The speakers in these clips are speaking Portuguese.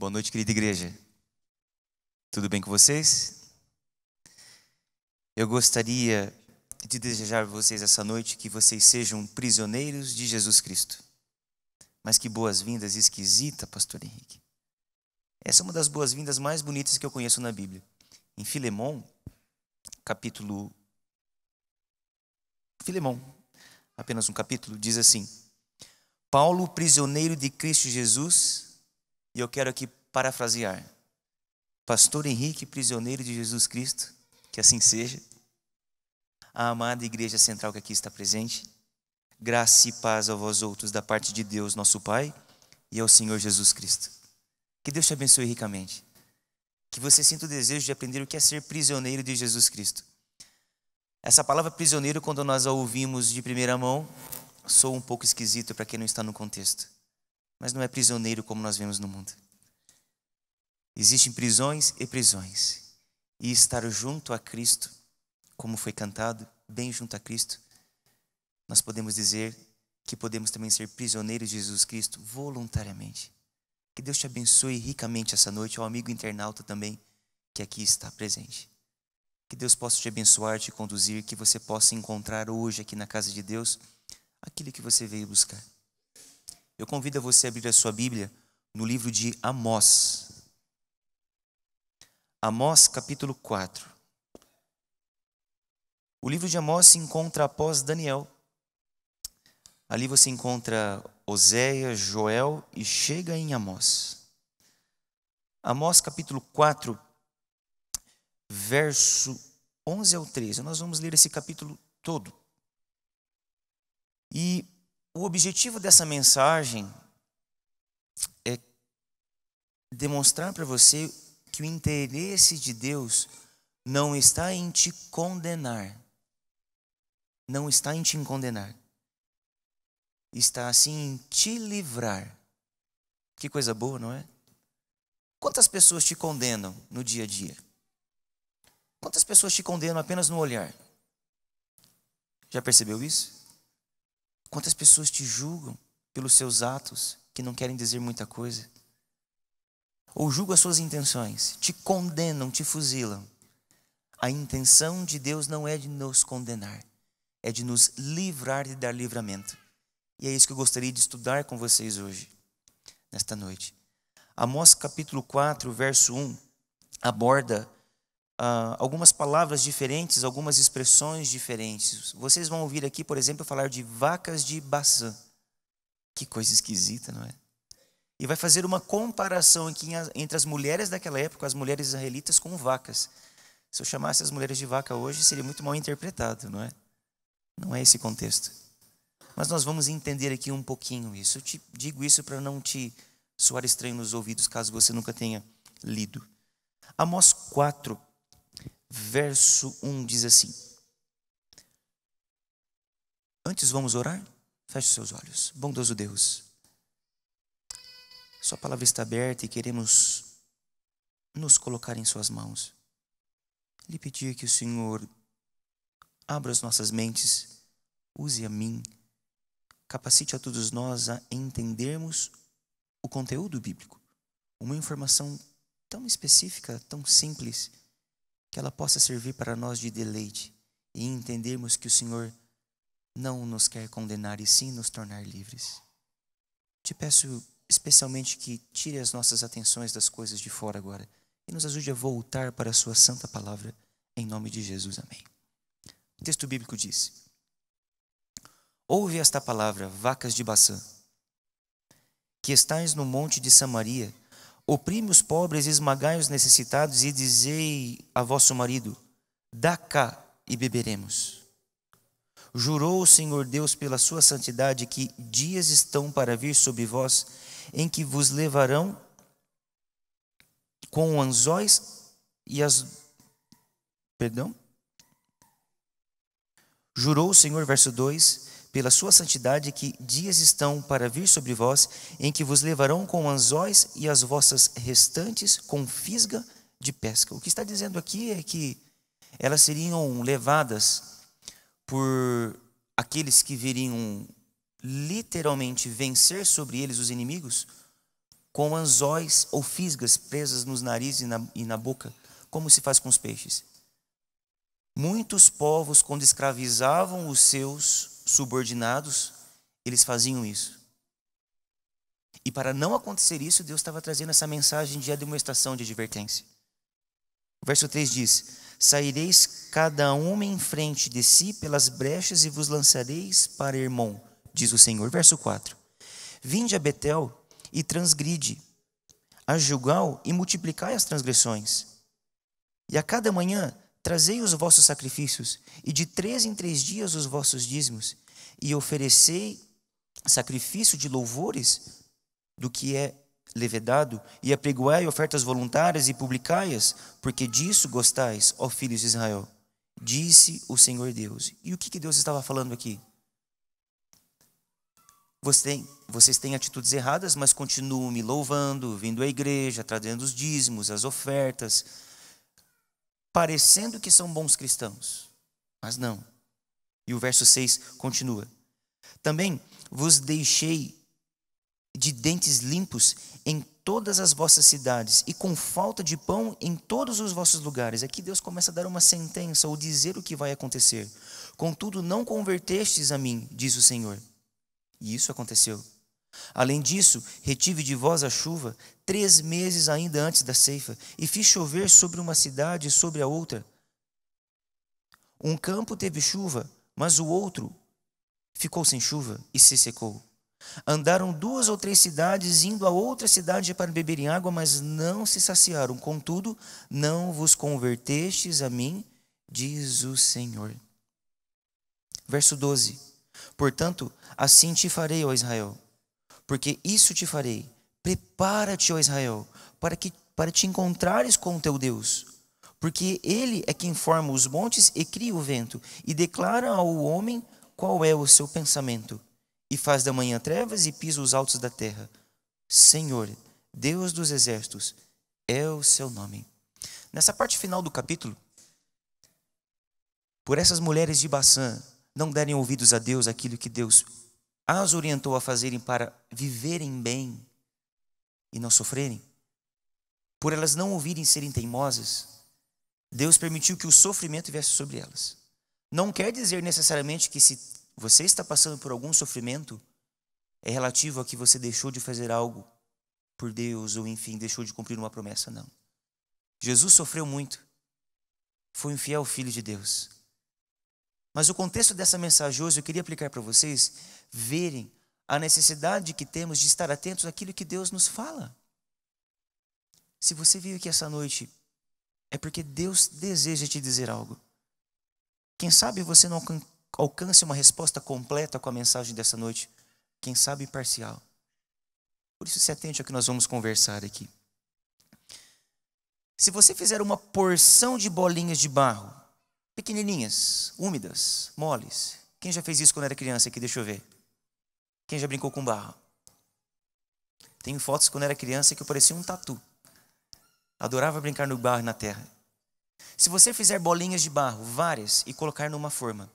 Boa noite, querida igreja. Tudo bem com vocês? Eu gostaria de desejar a vocês essa noite que vocês sejam prisioneiros de Jesus Cristo. Mas que boas-vindas esquisita, pastor Henrique. Essa é uma das boas-vindas mais bonitas que eu conheço na Bíblia. Em Filemão, apenas um capítulo, diz assim: Paulo, prisioneiro de Cristo Jesus, e eu quero aqui parafrasear, pastor Henrique, prisioneiro de Jesus Cristo, que assim seja, a amada igreja central que aqui está presente, graça e paz a vós outros da parte de Deus, nosso Pai, e ao Senhor Jesus Cristo. Que Deus te abençoe ricamente. Que você sinta o desejo de aprender o que é ser prisioneiro de Jesus Cristo. Essa palavra prisioneiro, quando nós a ouvimos de primeira mão, soa um pouco esquisito para quem não está no contexto. Mas não é prisioneiro como nós vemos no mundo. Existem prisões e prisões. E estar junto a Cristo, como foi cantado, bem junto a Cristo, nós podemos dizer que podemos também ser prisioneiros de Jesus Cristo voluntariamente. Que Deus te abençoe ricamente essa noite, ao amigo internauta também que aqui está presente. Que Deus possa te abençoar, te conduzir, que você possa encontrar hoje aqui na casa de Deus aquilo que você veio buscar. Eu convido a você a abrir a sua Bíblia no livro de Amós. Amós capítulo 4. O livro de Amós se encontra após Daniel. Ali você encontra Oséias, Joel e chega em Amós. Amós capítulo 4, verso 11 ao 13. Nós vamos ler esse capítulo todo. E o objetivo dessa mensagem é demonstrar para você que o interesse de Deus não está em te condenar. Não está em te condenar. Está assim em te livrar. Que coisa boa, não é? Quantas pessoas te condenam no dia a dia? Quantas pessoas te condenam apenas no olhar? Já percebeu isso? Quantas pessoas te julgam pelos seus atos que não querem dizer muita coisa? Ou julgam as suas intenções, te condenam, te fuzilam. A intenção de Deus não é de nos condenar, é de nos livrar e dar livramento. E é isso que eu gostaria de estudar com vocês hoje, nesta noite. Amós capítulo 4, verso 1, aborda algumas palavras diferentes, algumas expressões diferentes. Vocês vão ouvir aqui, por exemplo, falar de vacas de Baçã. Que coisa esquisita, não é? E vai fazer uma comparação aqui entre as mulheres daquela época, as mulheres israelitas, com vacas. Se eu chamasse as mulheres de vaca hoje, seria muito mal interpretado, não é? Não é esse contexto. Mas nós vamos entender aqui um pouquinho isso. Eu te digo isso para não te soar estranho nos ouvidos, caso você nunca tenha lido. Amós 4, verso 1 diz assim. Antes vamos orar? Feche os seus olhos. Bondoso Deus, sua palavra está aberta e queremos nos colocar em suas mãos. Lhe pedir que o Senhor abra as nossas mentes, use a mim, capacite a todos nós a entendermos o conteúdo bíblico. Uma informação tão específica, tão simples, que ela possa servir para nós de deleite e entendermos que o Senhor não nos quer condenar e sim nos tornar livres. Te peço especialmente que tire as nossas atenções das coisas de fora agora e nos ajude a voltar para a sua santa palavra, em nome de Jesus, amém. O texto bíblico diz: ouve esta palavra, vacas de Baçã, que estáis no monte de Samaria, oprime os pobres, esmagai os necessitados e dizei a vosso marido, dá cá e beberemos. Jurou o Senhor Deus pela sua santidade que dias estão para vir sobre vós, em que vos levarão com anzóis e as... Jurou o Senhor, verso 2, pela sua santidade que dias estão para vir sobre vós, em que vos levarão com anzóis e as vossas restantes com fisga de pesca. O que está dizendo aqui é que elas seriam levadas por aqueles que viriam literalmente vencer sobre eles os inimigos com anzóis ou fisgas presas nos narizes e na boca, como se faz com os peixes. Muitos povos, quando escravizavam os seus subordinados, eles faziam isso. E para não acontecer isso, Deus estava trazendo essa mensagem de demonstração, de advertência. O verso 3 diz: saireis cada homem em frente de si pelas brechas e vos lançareis para Hermon, diz o Senhor. Verso 4: vinde a Betel e transgride, a Gilgal e multiplicai as transgressões. E a cada manhã trazei os vossos sacrifícios, e de 3 em 3 dias os vossos dízimos, e oferecei sacrifício de louvores do que é levedado, e apregoai ofertas voluntárias e publicai-as, porque disso gostais, ó filhos de Israel, disse o Senhor Deus. E o que Deus estava falando aqui? Vocês têm atitudes erradas, mas continuam me louvando, vindo à igreja, trazendo os dízimos, as ofertas, parecendo que são bons cristãos, mas não. E o verso 6 continua: também vos deixei de dentes limpos em todas as vossas cidades, e com falta de pão em todos os vossos lugares. Aqui Deus começa a dar uma sentença, ou dizer o que vai acontecer. Contudo, não convertestes a mim, diz o Senhor. E isso aconteceu. Além disso, retive de vós a chuva 3 meses ainda antes da ceifa, e fiz chover sobre uma cidade e sobre a outra. Um campo teve chuva, mas o outro ficou sem chuva e se secou. Andaram 2 ou 3 cidades, indo a outra cidade para beberem água, mas não se saciaram. Contudo, não vos convertestes a mim, diz o Senhor. Verso 12: portanto, assim te farei, ó Israel, porque isso te farei. Prepara-te, ó Israel, para te encontrares com o teu Deus, porque ele é quem forma os montes e cria o vento, e declara ao homem qual é o seu pensamento, e faz da manhã trevas e pisa os altos da terra. Senhor, Deus dos exércitos, é o seu nome. Nessa parte final do capítulo, por essas mulheres de Baçã não derem ouvidos a Deus, aquilo que Deus as orientou a fazerem para viverem bem e não sofrerem, por elas não ouvirem, serem teimosas, Deus permitiu que o sofrimento viesse sobre elas. Não quer dizer necessariamente que, se você está passando por algum sofrimento, é relativo a que você deixou de fazer algo por Deus, ou enfim, deixou de cumprir uma promessa, não. Jesus sofreu muito, foi um fiel filho de Deus. Mas o contexto dessa mensagem hoje, eu queria aplicar para vocês verem a necessidade que temos de estar atentos àquilo que Deus nos fala. Se você veio aqui essa noite, é porque Deus deseja te dizer algo. Quem sabe você não alcance uma resposta completa com a mensagem dessa noite. Quem sabe parcial. Por isso, se atente ao que nós vamos conversar aqui. Se você fizer uma porção de bolinhas de barro, pequenininhas, úmidas, moles. Quem já fez isso quando era criança aqui? Deixa eu ver. Quem já brincou com barro? Tenho fotos quando era criança que eu parecia um tatu. Adorava brincar no barro e na terra. Se você fizer bolinhas de barro, várias, e colocar numa forma,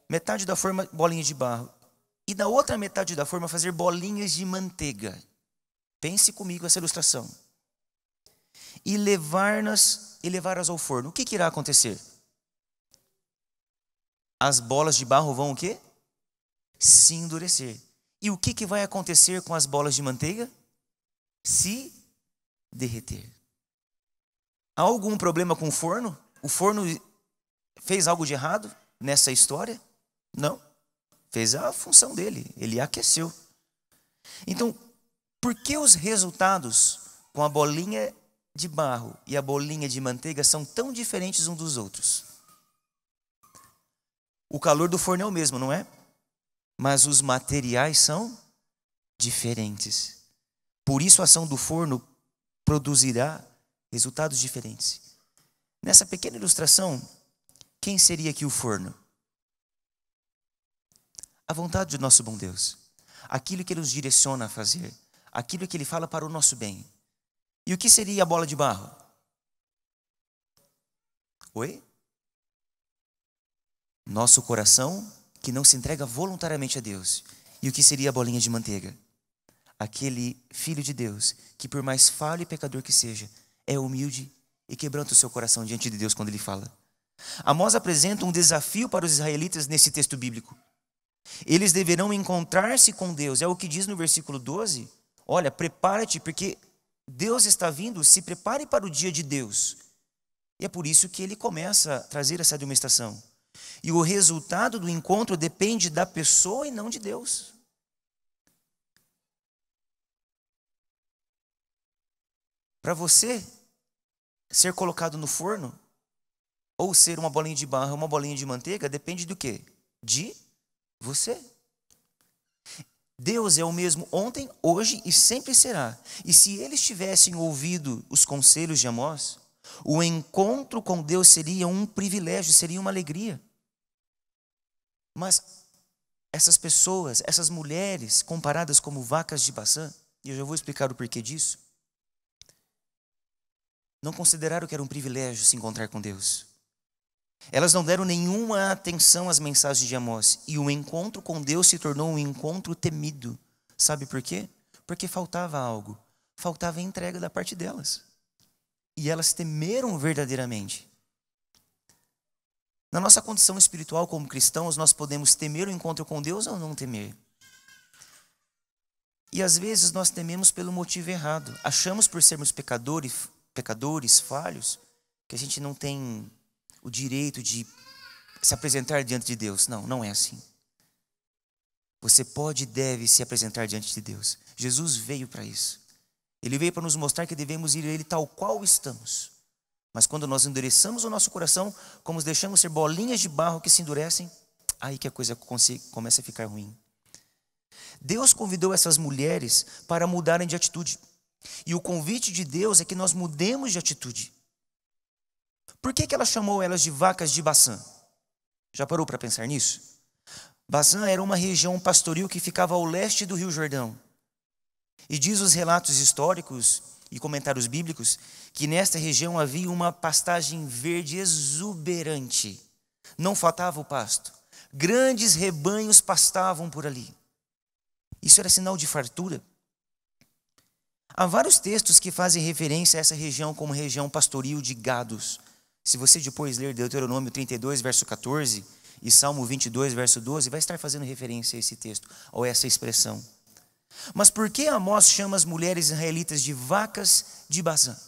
metade da forma bolinha de barro, e na outra metade da forma fazer bolinhas de manteiga. Pense comigo essa ilustração. E levá-las ao forno. O que irá acontecer? As bolas de barro vão o quê? Se endurecer. E o que vai acontecer com as bolas de manteiga? Se derreter. Há algum problema com o forno? O forno fez algo de errado nessa história? Não. Fez a função dele. Ele aqueceu. Então, por que os resultados com a bolinha de barro e a bolinha de manteiga são tão diferentes uns dos outros? O calor do forno é o mesmo, não é? Mas os materiais são diferentes. Por isso a ação do forno produzirá resultados diferentes. Nessa pequena ilustração, quem seria aqui o forno? A vontade do nosso bom Deus. Aquilo que Ele nos direciona a fazer. Aquilo que Ele fala para o nosso bem. E o que seria a bola de barro? Oi? Nosso coração que não se entrega voluntariamente a Deus. E o que seria a bolinha de manteiga? aquele filho de Deus, que por mais falho e pecador que seja, é humilde e quebranta o seu coração diante de Deus quando ele fala. Amós apresenta um desafio para os israelitas nesse texto bíblico. Eles deverão encontrar-se com Deus. É o que diz no versículo 12. Olha, prepara-te, porque Deus está vindo, se prepare para o dia de Deus. E é por isso que ele começa a trazer essa demonstração. E o resultado do encontro depende da pessoa e não de Deus. Para você ser colocado no forno, ou ser uma bolinha de barro, uma bolinha de manteiga, depende do quê? De você. Deus é o mesmo ontem, hoje e sempre será. E se eles tivessem ouvido os conselhos de Amós, o encontro com Deus seria um privilégio, seria uma alegria. Mas essas pessoas, essas mulheres comparadas como vacas de Baçã, e eu já vou explicar o porquê disso, não consideraram que era um privilégio se encontrar com Deus. Elas não deram nenhuma atenção às mensagens de Amós. E o encontro com Deus se tornou um encontro temido. Sabe por quê? Porque faltava algo. Faltava a entrega da parte delas. E elas temeram verdadeiramente. Na nossa condição espiritual como cristãos, nós podemos temer o encontro com Deus ou não temer. E às vezes nós tememos pelo motivo errado. Achamos por sermos pecadores, falhos, que a gente não tem o direito de se apresentar diante de Deus. Não, não é assim. Você pode e deve se apresentar diante de Deus. Jesus veio para isso. Ele veio para nos mostrar que devemos ir a Ele tal qual estamos. Mas quando nós endureçamos o nosso coração, como nos deixamos ser bolinhas de barro que se endurecem, aí que a coisa começa a ficar ruim. Deus convidou essas mulheres para mudarem de atitude. E o convite de Deus é que nós mudemos de atitude. Por que ela chamou elas de vacas de Baçã? Já parou para pensar nisso? Baçã era uma região pastoril que ficava ao leste do Rio Jordão. E diz os relatos históricos e comentários bíblicos que nesta região havia uma pastagem verde exuberante. Não faltava o pasto. Grandes rebanhos pastavam por ali. Isso era sinal de fartura. Há vários textos que fazem referência a essa região como região pastoril de gados. Se você depois ler Deuteronômio 32, verso 14, e Salmo 22, verso 12, vai estar fazendo referência a esse texto, ou a essa expressão. Mas por que Amós chama as mulheres israelitas de vacas de Baçã?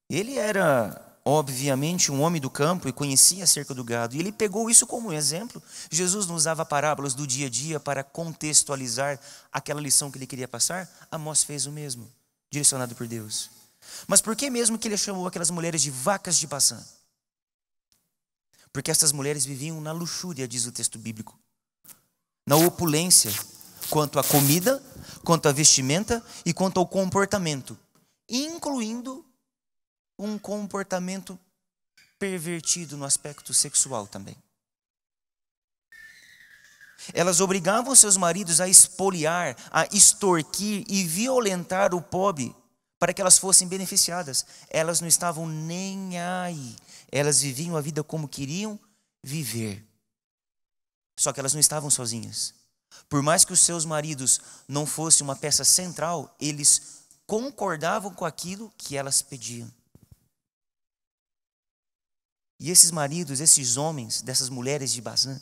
Ele era, obviamente, um homem do campo e conhecia acerca do gado, e ele pegou isso como exemplo. Jesus não usava parábolas do dia a dia para contextualizar aquela lição que ele queria passar. Amós fez o mesmo, direcionado por Deus. Mas por que mesmo que ele chamou aquelas mulheres de vacas de Baçã? Porque essas mulheres viviam na luxúria, diz o texto bíblico. Na opulência, quanto à comida, quanto à vestimenta e quanto ao comportamento. Incluindo um comportamento pervertido no aspecto sexual também. Elas obrigavam seus maridos a espoliar, a extorquir e violentar o pobre para que elas fossem beneficiadas. Elas não estavam nem aí. Elas viviam a vida como queriam viver. Só que elas não estavam sozinhas. Por mais que os seus maridos não fossem uma peça central, eles concordavam com aquilo que elas pediam. E esses maridos, esses homens, dessas mulheres de Baçã,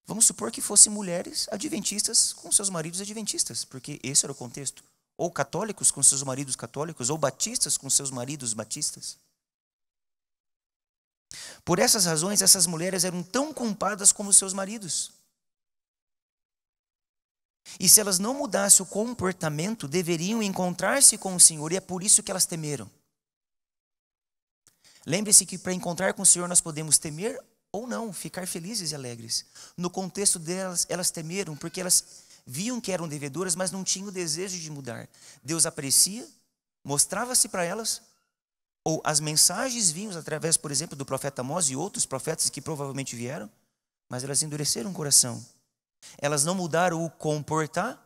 vamos supor que fossem mulheres adventistas com seus maridos adventistas, porque esse era o contexto. Ou católicos com seus maridos católicos, ou batistas com seus maridos batistas. Por essas razões, essas mulheres eram tão culpadas como seus maridos. E se elas não mudassem o comportamento, deveriam encontrar-se com o Senhor, e é por isso que elas temeram. Lembre-se que para encontrar com o Senhor nós podemos temer ou não, ficar felizes e alegres. No contexto delas, elas temeram porque elas viam que eram devedoras, mas não tinham o desejo de mudar. Deus aprecia, mostrava-se para elas, ou as mensagens vinham através, por exemplo, do profeta Amós e outros profetas que provavelmente vieram, mas elas endureceram o coração. Elas não mudaram o comportamento.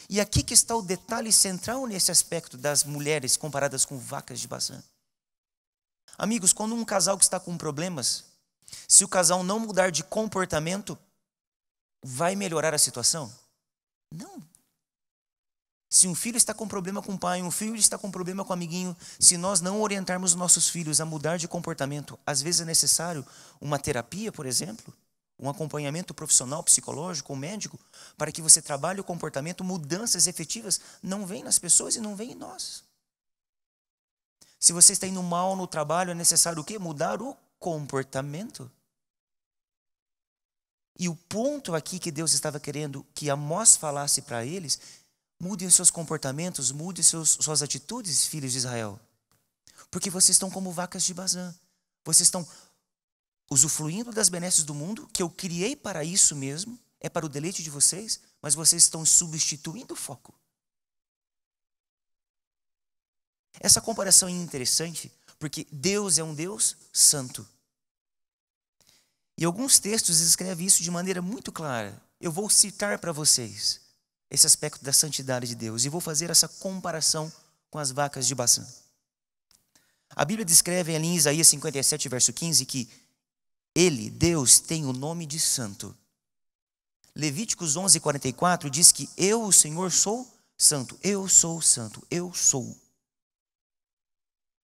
E aqui que está o detalhe central nesse aspecto das mulheres comparadas com vacas de Baçã. Amigos, quando um casal que está com problemas, se o casal não mudar de comportamento, vai melhorar a situação? Não. Se um filho está com problema com o pai, um filho está com problema com o amiguinho, se nós não orientarmos nossos filhos a mudar de comportamento, às vezes é necessário uma terapia, por exemplo, um acompanhamento profissional, psicológico ou médico, para que você trabalhe o comportamento, mudanças efetivas não vêm nas pessoas e não vêm em nós. Se você está indo mal no trabalho, é necessário o quê? Mudar o comportamento. E o ponto aqui que Deus estava querendo que Amós falasse para eles: mudem os seus comportamentos, mudem suas atitudes, filhos de Israel. Porque vocês estão como vacas de Bazã. Vocês estão usufruindo das benesses do mundo, que eu criei para isso mesmo, é para o deleite de vocês, mas vocês estão substituindo o foco. Essa comparação é interessante, porque Deus é um Deus santo. E alguns textos escrevem isso de maneira muito clara. Eu vou citar para vocês esse aspecto da santidade de Deus e vou fazer essa comparação com as vacas de Bazã. A Bíblia descreve ali em Isaías 57, verso 15, que Ele, Deus, tem o nome de santo. Levíticos 11, 44 diz que eu, o Senhor, sou santo. Eu sou santo. Eu sou.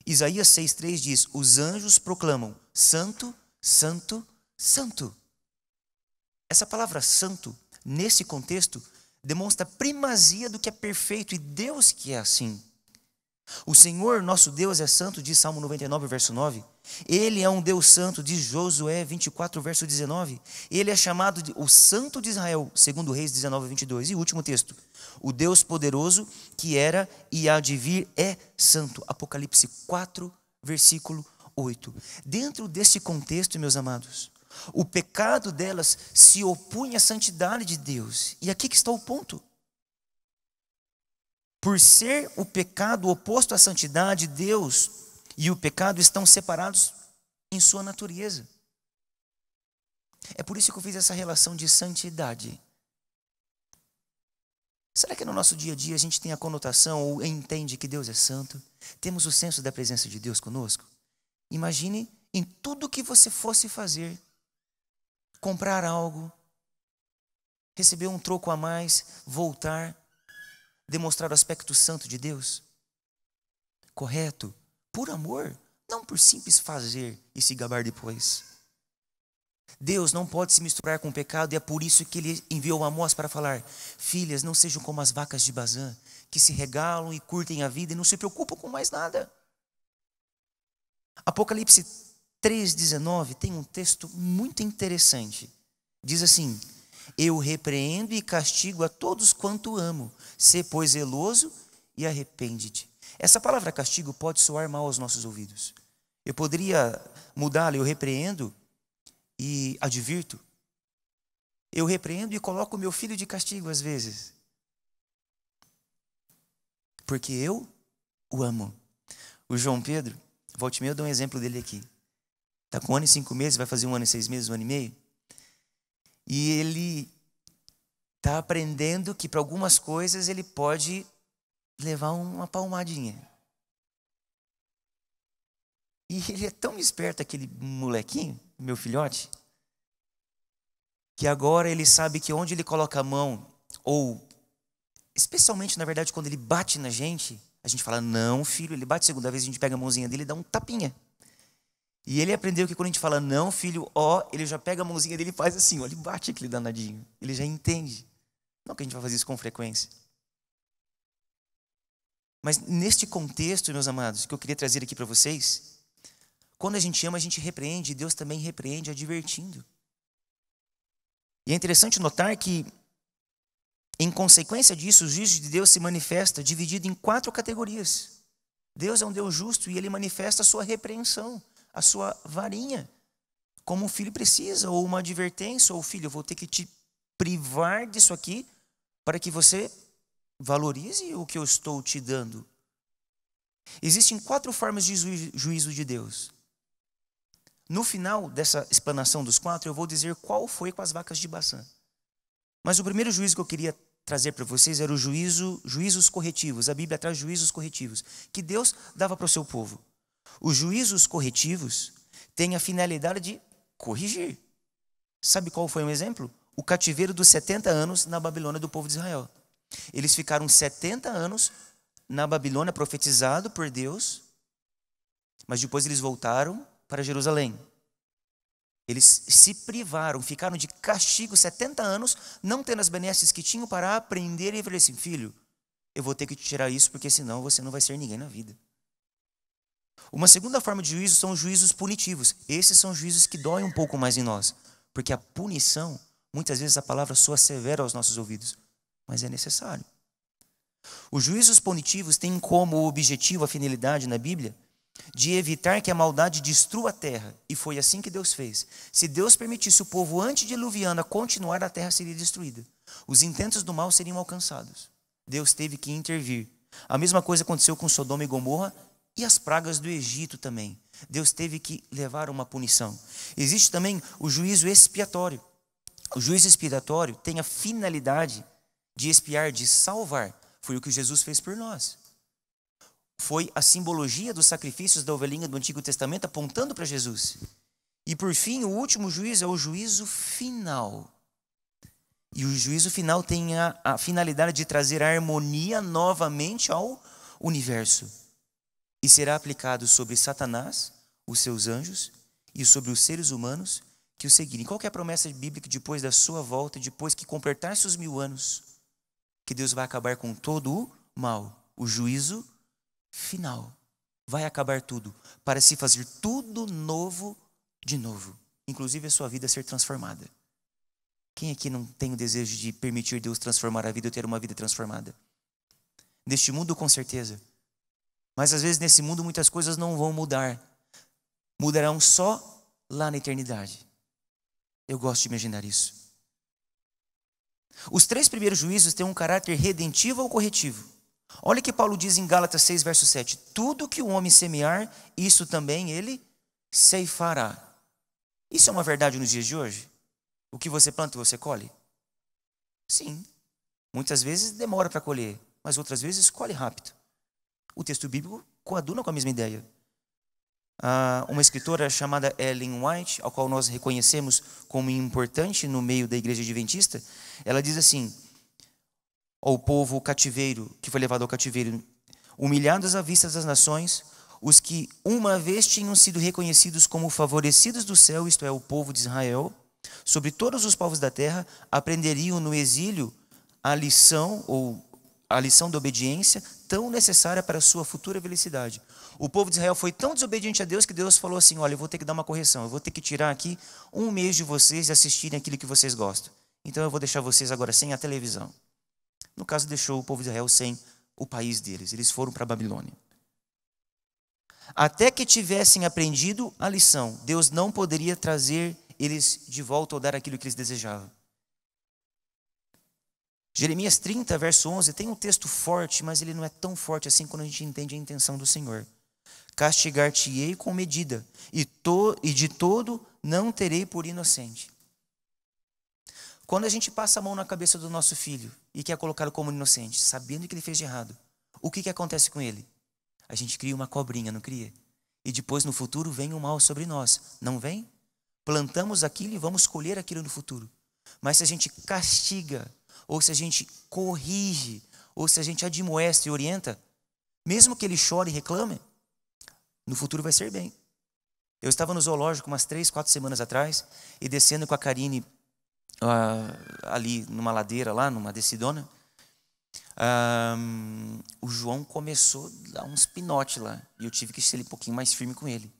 Isaías 6,3 diz: os anjos proclamam: santo, santo, santo. Essa palavra santo, nesse contexto, demonstra a primazia do que é perfeito, e Deus que é assim. O Senhor, nosso Deus, é santo, diz Salmo 99, verso 9. Ele é um Deus santo, diz Josué 24, verso 19. Ele é chamado o Santo de Israel, segundo Reis 19, 22. E o último texto: o Deus poderoso que era e há de vir é santo. Apocalipse 4, versículo 8. Dentro desse contexto, meus amados, o pecado delas se opunha à santidade de Deus. E aqui que está o ponto. Por ser o pecado oposto à santidade, Deus e o pecado estão separados em sua natureza. É por isso que eu fiz essa relação de santidade. Será que no nosso dia a dia a gente tem a conotação ou entende que Deus é santo? Temos o senso da presença de Deus conosco? Imagine em tudo que você fosse fazer: comprar algo, receber um troco a mais, voltar, demonstrar o aspecto santo de Deus. Correto, por amor, não por simples fazer e se gabar depois. Deus não pode se misturar com o pecado, e é por isso que Ele enviou Amós para falar: filhas, não sejam como as vacas de Bazã, que se regalam e curtem a vida e não se preocupam com mais nada. Apocalipse 3,19 tem um texto muito interessante. Diz assim: eu repreendo e castigo a todos quanto amo. Sê, pois, zeloso e arrepende-te. Essa palavra castigo pode soar mal aos nossos ouvidos. Eu poderia mudá-la: eu repreendo e advirto. Eu repreendo e coloco o meu filho de castigo às vezes, porque eu o amo. O João Pedro, volte e meia, eu dou um exemplo dele aqui. Está com 1 ano e 5 meses, vai fazer 1 ano e 6 meses, 1 ano e meio. E ele está aprendendo que para algumas coisas ele pode levar uma palmadinha. E ele é tão esperto, aquele molequinho, meu filhote, que agora ele sabe que onde ele coloca a mão, ou especialmente, na verdade, quando ele bate na gente, a gente fala: não, filho. Ele bate a segunda vez, a gente pega a mãozinha dele e dá um tapinha. E ele aprendeu que quando a gente fala: não, filho, ó, ele já pega a mãozinha dele e faz assim, ó, ele bate aquele danadinho. Ele já entende. Não que a gente vai fazer isso com frequência. Mas neste contexto, meus amados, que eu queria trazer aqui para vocês, quando a gente ama, a gente repreende, e Deus também repreende advertindo. E é interessante notar que, em consequência disso, o juízo de Deus se manifesta dividido em 4 categorias. Deus é um Deus justo e Ele manifesta a sua repreensão, a sua varinha, como um filho precisa, ou uma advertência: ou filho, eu vou ter que te privar disso aqui para que você valorize o que eu estou te dando. Existem 4 formas de juízo de Deus. No final dessa explanação dos 4, eu vou dizer qual foi com as vacas de Bazã. Mas o primeiro juízo que eu queria trazer para vocês era o juízos corretivos. A Bíblia traz juízos corretivos que Deus dava para o seu povo. Os juízos corretivos têm a finalidade de corrigir. Sabe qual foi um exemplo? o cativeiro dos 70 anos na Babilônia do povo de Israel. Eles ficaram 70 anos na Babilônia, profetizado por Deus, mas depois eles voltaram para Jerusalém. Eles se privaram, ficaram de castigo 70 anos, não tendo as benesses que tinham para aprender, e falei assim: filho, eu vou ter que te tirar isso, porque senão você não vai ser ninguém na vida. Uma segunda forma de juízo são os juízos punitivos. Esses são juízos que doem um pouco mais em nós, porque a punição, muitas vezes a palavra soa severa aos nossos ouvidos, mas é necessário. Os juízos punitivos têm como objetivo, a finalidade na Bíblia, de evitar que a maldade destrua a terra. E foi assim que Deus fez. Se Deus permitisse o povo antediluviano continuar, a terra seria destruída. Os intentos do mal seriam alcançados. Deus teve que intervir. A mesma coisa aconteceu com Sodoma e Gomorra e as pragas do Egito também. Deus teve que levar uma punição. Existe também o juízo expiatório. O juízo expiatório tem a finalidade de expiar, de salvar. Foi o que Jesus fez por nós. Foi a simbologia dos sacrifícios da ovelhinha do Antigo Testamento apontando para Jesus. E por fim, o último juízo é o juízo final. E o juízo final tem a finalidade de trazer a harmonia novamente ao universo. E será aplicado sobre Satanás, os seus anjos, e sobre os seres humanos que o seguirem. Qual que é a promessa bíblica depois da sua volta, depois que completar-se os 1000 anos? Que Deus vai acabar com todo o mal. O juízo final. Vai acabar tudo, para se fazer tudo novo de novo. Inclusive a sua vida ser transformada. Quem aqui não tem o desejo de permitir Deus transformar a vida ou ter uma vida transformada? Neste mundo, com certeza. Mas às vezes nesse mundo muitas coisas não vão mudar. Mudarão só lá na eternidade. Eu gosto de imaginar isso. Os 3 primeiros juízos têm um caráter redentivo ou corretivo. Olha o que Paulo diz em Gálatas 6, verso 7. Tudo que o homem semear, isso também ele ceifará. Isso é uma verdade nos dias de hoje? O que você planta, você colhe? Sim. Muitas vezes demora para colher, mas outras vezes colhe rápido. O texto bíblico coaduna com a mesma ideia. Uma escritora chamada Ellen White, ao qual nós reconhecemos como importante no meio da igreja adventista, ela diz assim: ao povo cativeiro, que foi levado ao cativeiro, humilhados à vista das nações, os que uma vez tinham sido reconhecidos como favorecidos do céu, isto é, o povo de Israel, sobre todos os povos da terra, aprenderiam no exílio a lição da obediência tão necessária para a sua futura felicidade. O povo de Israel foi tão desobediente a Deus que Deus falou assim: olha, eu vou ter que dar uma correção, eu vou ter que tirar aqui 1 mês de vocês e assistirem aquilo que vocês gostam. Então eu vou deixar vocês agora sem a televisão. No caso, deixou o povo de Israel sem o país deles. Eles foram para a Babilônia. Até que tivessem aprendido a lição, Deus não poderia trazer eles de volta ou dar aquilo que eles desejavam. Jeremias 30, verso 11, tem um texto forte, mas ele não é tão forte assim quando a gente entende a intenção do Senhor. Castigar-te-ei com medida, e de todo não terei por inocente. Quando a gente passa a mão na cabeça do nosso filho e quer colocá-lo como inocente, sabendo que ele fez de errado, o que acontece com ele? A gente cria uma cobrinha, não cria? E depois no futuro vem o mal sobre nós, não vem? Plantamos aquilo e vamos colher aquilo no futuro. Mas se a gente castiga, ou se a gente corrige, ou se a gente admoesta e orienta, mesmo que ele chore e reclame, no futuro vai ser bem. Eu estava no zoológico umas 3, 4 semanas atrás, e descendo com a Karine ali numa ladeira, lá numa descidona, o João começou a dar uns pinotes lá, e eu tive que ser um pouquinho mais firme com ele.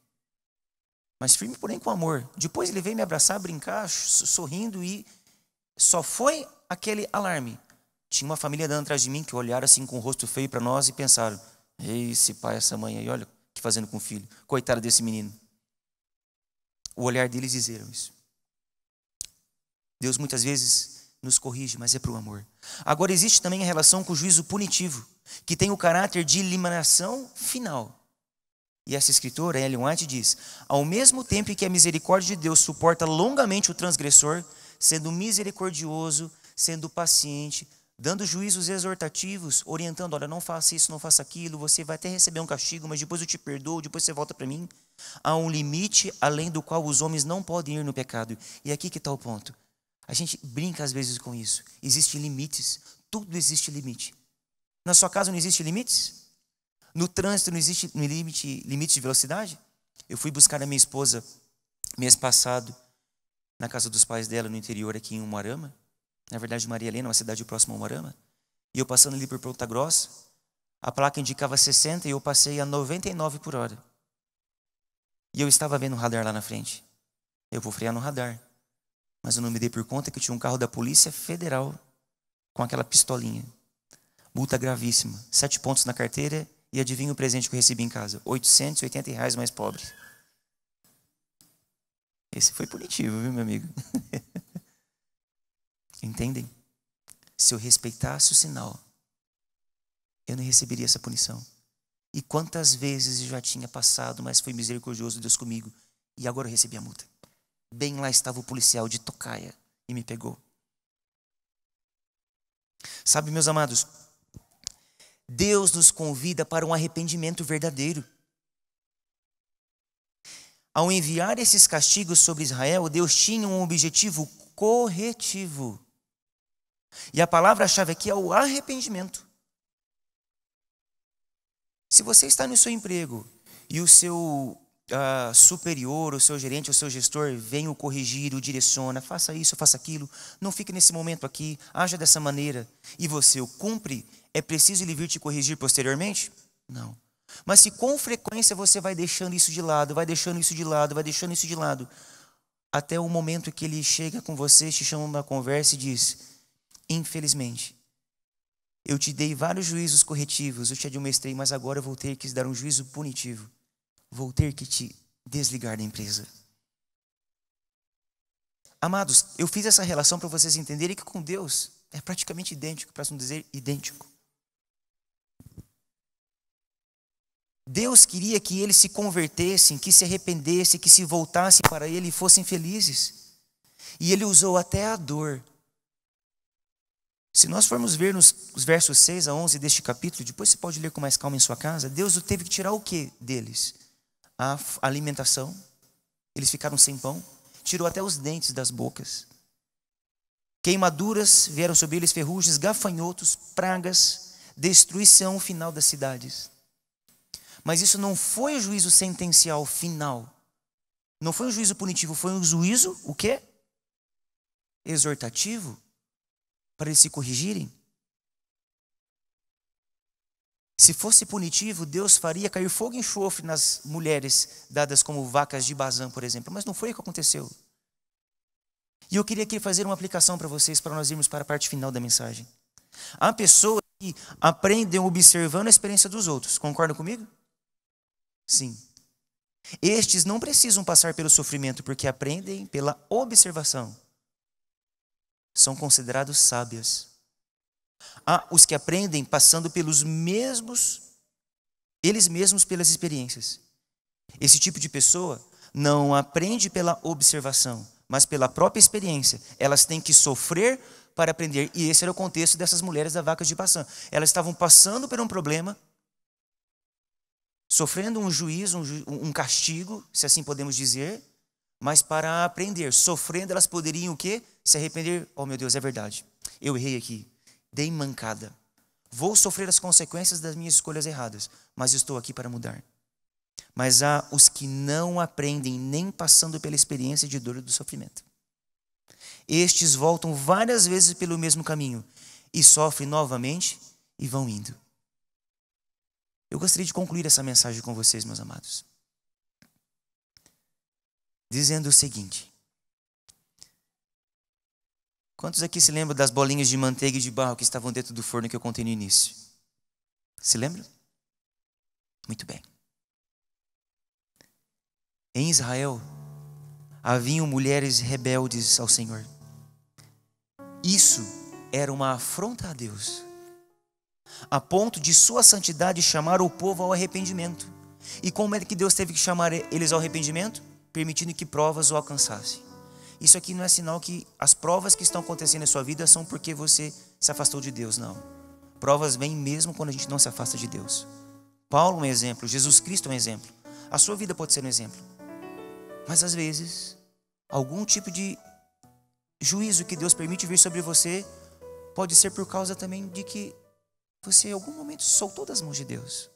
Mas firme, porém com amor. Depois ele veio me abraçar, brincar, sorrindo, e só foi aquele alarme. Tinha uma família andando atrás de mim que olharam assim com o rosto feio para nós e pensaram: esse pai, essa mãe aí, olha o que fazendo com o filho. Coitado desse menino. O olhar deles dizeram isso. Deus muitas vezes nos corrige, mas é para o amor. Agora existe também a relação com o juízo punitivo, que tem o caráter de eliminação final. E essa escritora, Ellen White, diz: ao mesmo tempo que a misericórdia de Deus suporta longamente o transgressor, sendo misericordioso, sendo paciente, dando juízos exortativos, orientando: olha, não faça isso, não faça aquilo, você vai até receber um castigo, mas depois eu te perdoo, depois você volta para mim. Há um limite além do qual os homens não podem ir no pecado. E aqui que está o ponto. A gente brinca às vezes com isso. Existem limites. Tudo existe limite. Na sua casa não existe limites? No trânsito não existe limite de velocidade? Eu fui buscar a minha esposa mês passado na casa dos pais dela no interior aqui em Umuarama. Na verdade, Maria Helena, uma cidade próxima a Umuarama. E eu passando ali por Ponta Grossa, a placa indicava 60 e eu passei a 99 por hora. E eu estava vendo um radar lá na frente. Eu vou frear no radar. Mas eu não me dei por conta que tinha um carro da Polícia Federal com aquela pistolinha. Multa gravíssima. 7 pontos na carteira e adivinha o presente que eu recebi em casa? R$ 880 mais pobre. Esse foi punitivo, viu, meu amigo? Entendem? Se eu respeitasse o sinal, eu não receberia essa punição. E quantas vezes eu já tinha passado, mas foi misericordioso Deus comigo. E agora eu recebi a multa. Bem lá estava o policial de tocaia e me pegou. Sabe, meus amados, Deus nos convida para um arrependimento verdadeiro. Ao enviar esses castigos sobre Israel, Deus tinha um objetivo corretivo. E a palavra-chave aqui é o arrependimento. Se você está no seu emprego e o seu superior, o seu gerente, o seu gestor vem o corrigir, o direciona, faça isso, faça aquilo, não fique nesse momento aqui, haja dessa maneira, e você o cumpre, é preciso ele vir te corrigir posteriormente? Não. Mas se com frequência você vai deixando isso de lado, vai deixando isso de lado, vai deixando isso de lado, até o momento que ele chega com você, te chama uma conversa e diz: infelizmente, eu te dei vários juízos corretivos, eu te admoestei, mas agora eu vou ter que dar um juízo punitivo. Vou ter que te desligar da empresa. Amados, eu fiz essa relação para vocês entenderem que com Deus é praticamente idêntico, para não dizer idêntico. Deus queria que eles se convertessem, que se arrependessem, que se voltassem para Ele e fossem felizes. E Ele usou até a dor. Se nós formos ver nos versos 6 a 11 deste capítulo, depois você pode ler com mais calma em sua casa, Deus teve que tirar o que deles? A alimentação. Eles ficaram sem pão. Tirou até os dentes das bocas. Queimaduras vieram sobre eles, ferrugens, gafanhotos, pragas, destruição final das cidades. Mas isso não foi o juízo sentencial final. Não foi um juízo punitivo, foi um juízo, o quê? Exortativo, para eles se corrigirem. Se fosse punitivo, Deus faria cair fogo e enxofre nas mulheres dadas como vacas de Bazã, por exemplo. Mas não foi o que aconteceu. E eu queria aqui fazer uma aplicação para vocês, para nós irmos para a parte final da mensagem. Há pessoas que aprendem observando a experiência dos outros. Concordam comigo? Sim. Estes não precisam passar pelo sofrimento, porque aprendem pela observação. São considerados sábias. Há os que aprendem passando pelos mesmos, eles mesmos pelas experiências. Esse tipo de pessoa não aprende pela observação, mas pela própria experiência. Elas têm que sofrer para aprender. E esse era o contexto dessas mulheres da vaca de Bazã. Elas estavam passando por um problema, sofrendo um juízo, um castigo, se assim podemos dizer, mas para aprender. Sofrendo, elas poderiam o quê? Se arrepender. Oh, meu Deus, é verdade. Eu errei aqui. Dei mancada. Vou sofrer as consequências das minhas escolhas erradas, mas estou aqui para mudar. Mas há os que não aprendem nem passando pela experiência de dor e do sofrimento. Estes voltam várias vezes pelo mesmo caminho e sofrem novamente e vão indo. Eu gostaria de concluir essa mensagem com vocês, meus amados, dizendo o seguinte: quantos aqui se lembram das bolinhas de manteiga e de barro que estavam dentro do forno que eu contei no início? Se lembram? Muito bem. Em Israel, haviam mulheres rebeldes ao Senhor. Isso era uma afronta a Deus, a ponto de sua santidade chamar o povo ao arrependimento. E como é que Deus teve que chamar eles ao arrependimento? Permitindo que provas o alcançassem. Isso aqui não é sinal que as provas que estão acontecendo na sua vida são porque você se afastou de Deus, não. Provas vêm mesmo quando a gente não se afasta de Deus. Paulo é um exemplo, Jesus Cristo é um exemplo. A sua vida pode ser um exemplo. Mas às vezes, algum tipo de juízo que Deus permite vir sobre você pode ser por causa também de que você em algum momento soltou das mãos de Deus.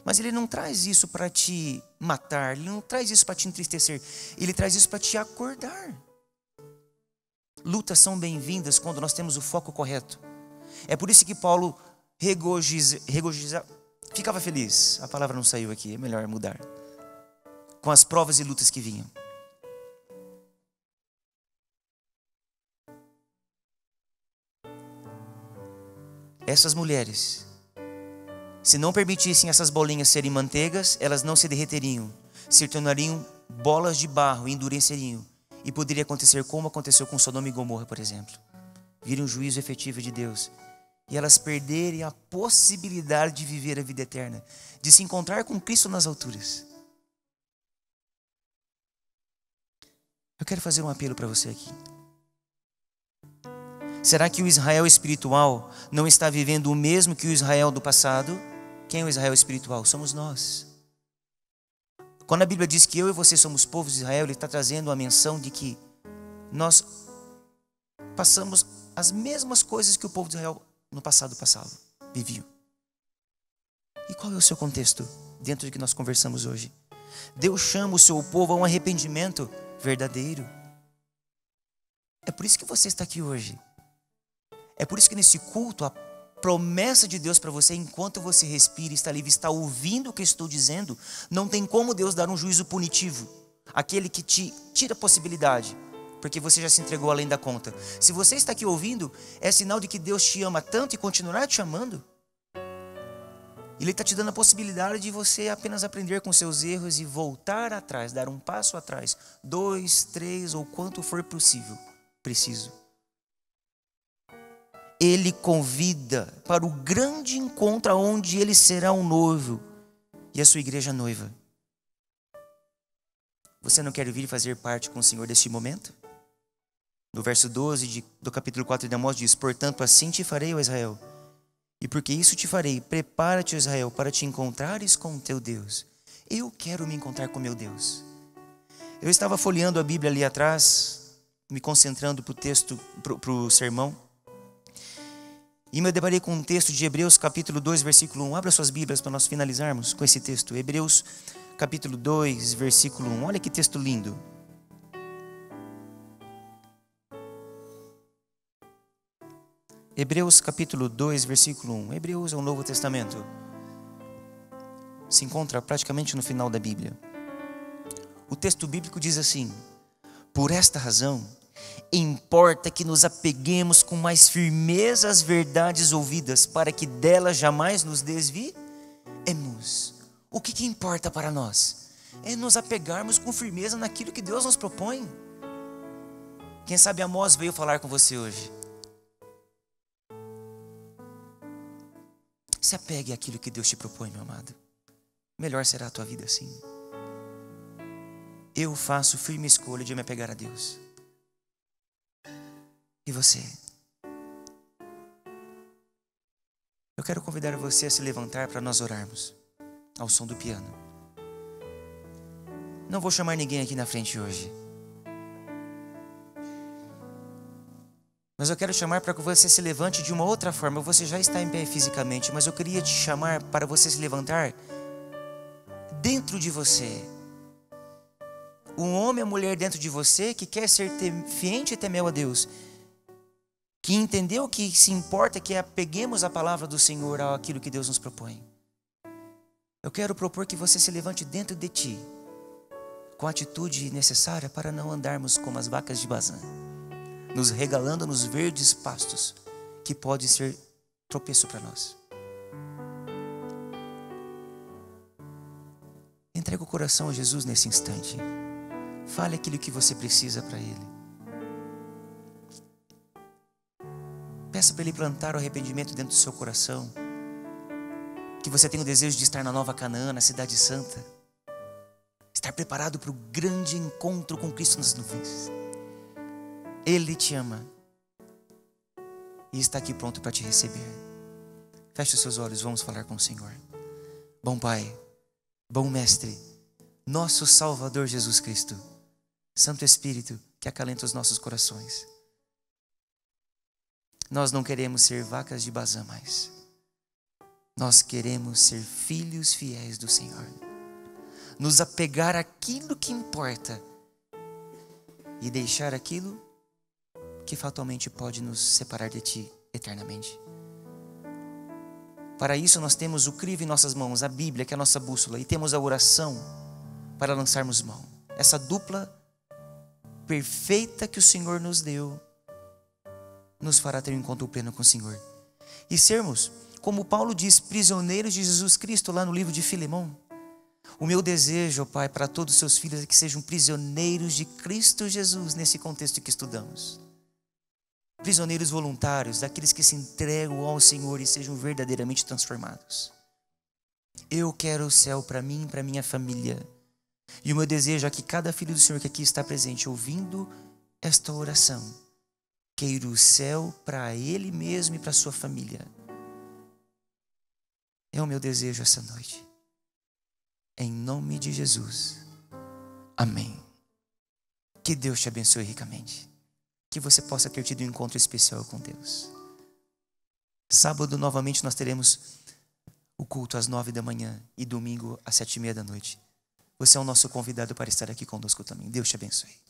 Mas Ele não traz isso para te matar, Ele não traz isso para te entristecer, Ele traz isso para te acordar. Lutas são bem-vindas quando nós temos o foco correto. É por isso que Paulo ficava feliz. A palavra não saiu aqui, é melhor mudar. Com as provas e lutas que vinham. Essas mulheres, se não permitissem essas bolinhas serem manteigas, elas não se derreteriam, se tornariam bolas de barro e endureceriam. E poderia acontecer como aconteceu com Sodoma e Gomorra, por exemplo. Virem um juízo efetivo de Deus. E elas perderem a possibilidade de viver a vida eterna, de se encontrar com Cristo nas alturas. Eu quero fazer um apelo para você aqui. Será que o Israel espiritual não está vivendo o mesmo que o Israel do passado? Quem é o Israel espiritual? Somos nós. Quando a Bíblia diz que eu e você somos povos de Israel, Ele está trazendo a menção de que nós passamos as mesmas coisas que o povo de Israel no passado passava, viviam. E qual é o seu contexto dentro do que nós conversamos hoje? Deus chama o seu povo a um arrependimento verdadeiro. É por isso que você está aqui hoje. É por isso que nesse culto a promessa de Deus para você, enquanto você respira, está livre, está ouvindo o que eu estou dizendo, não tem como Deus dar um juízo punitivo, aquele que te tira a possibilidade, porque você já se entregou além da conta. Se você está aqui ouvindo, é sinal de que Deus te ama tanto e continuará te amando. Ele está te dando a possibilidade de você apenas aprender com seus erros e voltar atrás, dar um passo atrás, 2, 3 ou quanto for preciso. Ele convida para o grande encontro onde Ele será um noivo e a sua igreja noiva. Você não quer vir e fazer parte com o Senhor deste momento? No verso 12 do capítulo 4 de Amós diz: portanto assim te farei, ó Israel, e porque isso te farei, prepara-te, ó Israel, para te encontrares com o teu Deus. Eu quero me encontrar com meu Deus. Eu estava folheando a Bíblia ali atrás, me concentrando para o texto, para o sermão. E me deparei com um texto de Hebreus capítulo 2, versículo 1. Abra suas Bíblias para nós finalizarmos com esse texto. Hebreus capítulo 2, versículo 1. Olha que texto lindo. Hebreus capítulo 2, versículo 1. Hebreus é o Novo Testamento. Se encontra praticamente no final da Bíblia. O texto bíblico diz assim: por esta razão, importa que nos apeguemos com mais firmeza às verdades ouvidas, para que delas jamais nos desviemos. O que importa para nós? É nos apegarmos com firmeza naquilo que Deus nos propõe. Quem sabe Amós veio falar com você hoje. Se apegue àquilo que Deus te propõe, meu amado. Melhor será a tua vida assim. Eu faço firme escolha de me apegar a Deus. E você? Eu quero convidar você a se levantar para nós orarmos ao som do piano. Não vou chamar ninguém aqui na frente hoje, mas eu quero chamar para que você se levante de uma outra forma. Você já está em pé fisicamente, mas eu queria te chamar para você se levantar dentro de você. Um homem ou mulher dentro de você que quer ser fiente e temer a Deus, que entendeu que se importa que apeguemos a palavra do Senhor àquilo que Deus nos propõe. Eu quero propor que você se levante dentro de ti, com a atitude necessária para não andarmos como as vacas de Bazã, nos regalando nos verdes pastos, que pode ser tropeço para nós. Entrega o coração a Jesus nesse instante. Fale aquilo que você precisa para Ele. Peça para Ele plantar o arrependimento dentro do seu coração. Que você tenha o desejo de estar na Nova Canaã, na Cidade Santa. Estar preparado para o grande encontro com Cristo nas nuvens. Ele te ama. E está aqui pronto para te receber. Feche os seus olhos, vamos falar com o Senhor. Bom Pai, bom Mestre, nosso Salvador Jesus Cristo, Santo Espírito que acalenta os nossos corações. Nós não queremos ser vacas de Bazã mais. Nós queremos ser filhos fiéis do Senhor. Nos apegar àquilo que importa e deixar aquilo que fatalmente pode nos separar de Ti eternamente. Para isso nós temos o crivo em nossas mãos, a Bíblia, que é a nossa bússola, e temos a oração para lançarmos mão. Essa dupla perfeita que o Senhor nos deu, nos fará ter um encontro pleno com o Senhor. E sermos, como Paulo diz, prisioneiros de Jesus Cristo, lá no livro de Filemão. O meu desejo, ó Pai, para todos os seus filhos é que sejam prisioneiros de Cristo Jesus, nesse contexto que estudamos. Prisioneiros voluntários, daqueles que se entregam ao Senhor e sejam verdadeiramente transformados. Eu quero o céu para mim e para minha família. E o meu desejo é que cada filho do Senhor que aqui está presente, ouvindo esta oração, queira o céu para ele mesmo e para sua família. É o meu desejo essa noite. Em nome de Jesus. Amém. Que Deus te abençoe ricamente. Que você possa ter tido um encontro especial com Deus. Sábado novamente nós teremos o culto às 9 da manhã e domingo às 7:30 da noite. Você é o nosso convidado para estar aqui conosco também. Deus te abençoe.